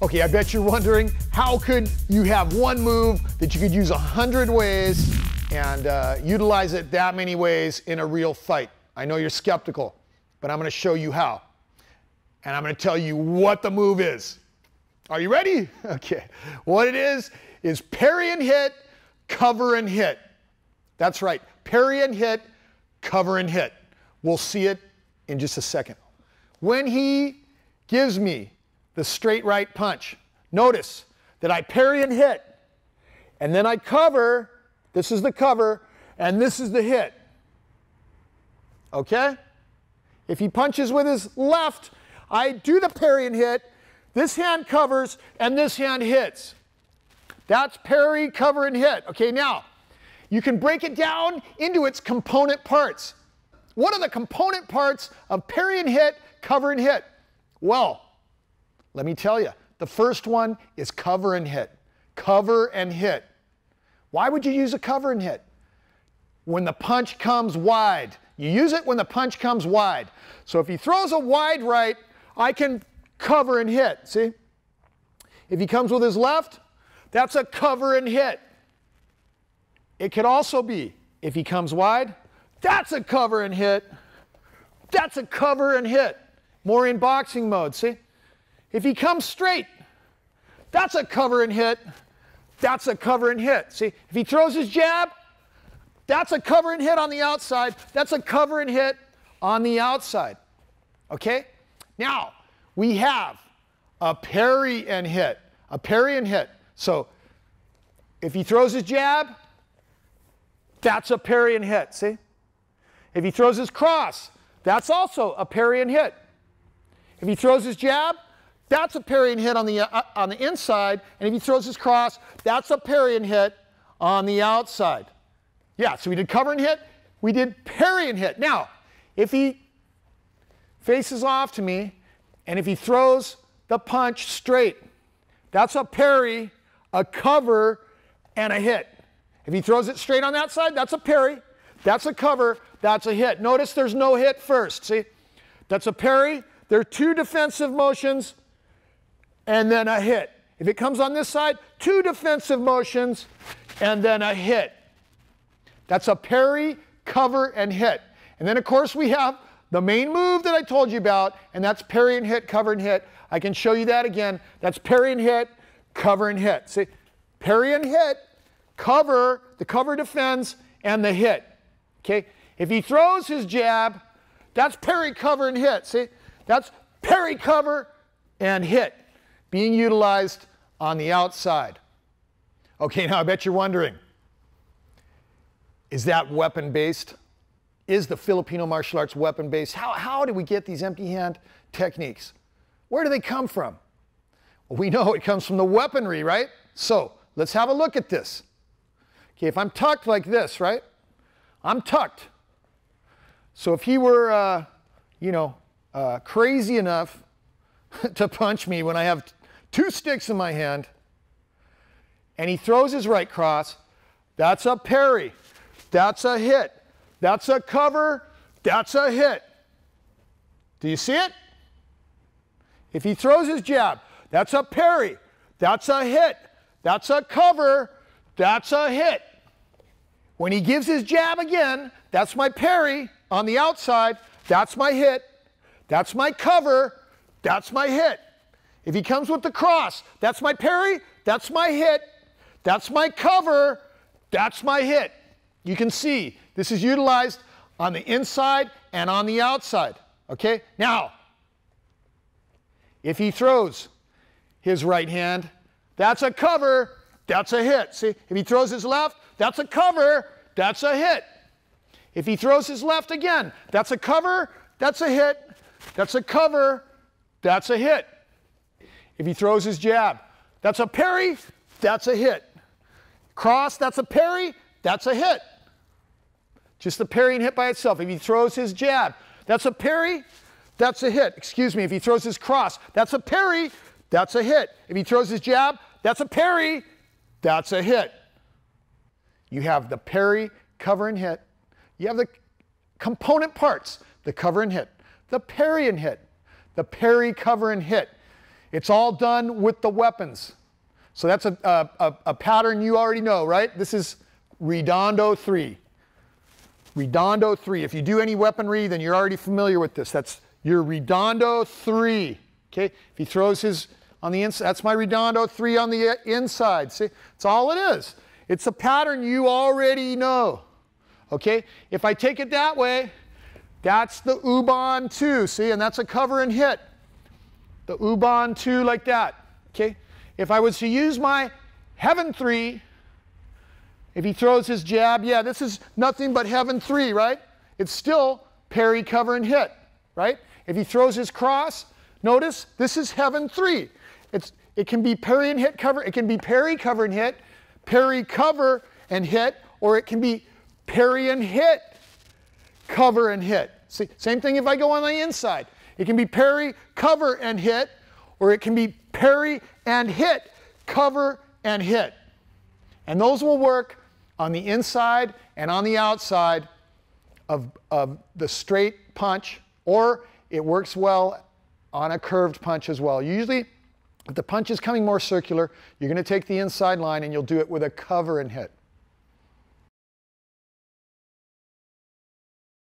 Okay, I bet you're wondering, how could you have one move that you could use 100 ways and utilize it that many ways in a real fight? I know you're skeptical, but I'm going to show you how. And I'm going to tell you what the move is. Are you ready? Okay. What it is parry and hit, cover and hit. That's right. Parry and hit, cover and hit. We'll see it in just a second. When he gives me the straight right punch, notice that I parry and hit, and then I cover. This is the cover, and this is the hit. Okay? If he punches with his left, I do the parry and hit. This hand covers, and this hand hits. That's parry, cover, and hit. Okay, now, you can break it down into its component parts. What are the component parts of parry and hit, cover and hit? Well, let me tell you. The first one is cover and hit. Cover and hit. Why would you use a cover and hit? When the punch comes wide. You use it when the punch comes wide. So if he throws a wide right, I can cover and hit. See? If he comes with his left, that's a cover and hit. It could also be, if he comes wide, that's a cover and hit. That's a cover and hit. More in boxing mode, see? If he comes straight, that's a cover and hit. That's a cover and hit. See? If he throws his jab, that's a cover and hit on the outside. That's a cover and hit on the outside. Okay? Now, we have a parry and hit. A parry and hit. So, if he throws his jab, that's a parry and hit. See? If he throws his cross, that's also a parry and hit. If he throws his jab, that's a parry and hit on the inside. And if he throws his cross, that's a parry and hit on the outside. Yeah, so we did cover and hit. We did parry and hit. Now, if he faces off to me, and if he throws the punch straight, that's a parry, a cover, and a hit. If he throws it straight on that side, that's a parry, that's a cover, that's a hit. Notice there's no hit first, see? That's a parry, there are two defensive motions, and then a hit. If it comes on this side, two defensive motions, and then a hit. That's a parry, cover, and hit. And then, of course, we have the main move that I told you about, and that's parry and hit, cover and hit. I can show you that again. That's parry and hit, cover and hit. See, parry and hit, cover, the cover defends, and the hit. Okay? If he throws his jab, that's parry, cover, and hit. See? That's parry, cover, and hit being utilized on the outside. Okay, now I bet you're wondering, is that weapon-based? Is the Filipino martial arts weapon-based? How do we get these empty hand techniques? Where do they come from? Well, we know it comes from the weaponry, right? So let's have a look at this. Okay, if I'm tucked like this, right? I'm tucked. So if he were, crazy enough to punch me when I have two sticks in my hand, and he throws his right cross, that's a parry, that's a hit, that's a cover, that's a hit. Do you see it? If he throws his jab, that's a parry, that's a hit, that's a cover, that's a hit. When he gives his jab again, that's my parry on the outside, that's my hit, that's my cover, that's my hit. If he comes with the cross, that's my parry, that's my hit, that's my cover, that's my hit. You can see this is utilized on the inside and on the outside. Okay? Now, if he throws his right hand, that's a cover, that's a hit. See? If he throws his left, that's a cover, that's a hit. If he throws his left again, that's a cover, that's a hit, that's a cover, that's a hit. If he throws his jab, that's a parry, that's a hit. Cross, that's a parry, that's a hit. Just the parry and hit by itself. If he throws his jab, that's a parry, that's a hit. Excuse me, if he throws his cross, that's a parry, that's a hit. If he throws his jab, that's a parry, that's a hit. You have the parry, cover and hit. You have the component parts, the cover and hit, the parry and hit, the parry, cover and hit. It's all done with the weapons. So that's a pattern you already know, right? This is Redondo 3. Redondo 3. If you do any weaponry, then you're already familiar with this. That's your Redondo 3. Okay? If he throws his on the inside, that's my Redondo 3 on the inside. See? That's all it is. It's a pattern you already know. Okay? If I take it that way, that's the Ubon 2. See? And that's a cover and hit. The Ubon 2 like that. Okay? If I was to use my Heaven 3, if he throws his jab, yeah, this is nothing but Heaven 3, right? It's still parry, cover, and hit, right? If he throws his cross, notice this is Heaven 3. It can be parry and hit, cover. It can be parry, cover, and hit, parry, cover, and hit, or it can be parry and hit, cover, and hit. See, same thing if I go on the inside. It can be parry, cover, and hit, or it can be parry and hit, cover, and hit. And those will work on the inside and on the outside of the straight punch, or it works well on a curved punch as well. Usually, if the punch is coming more circular, you're going to take the inside line and you'll do it with a cover and hit.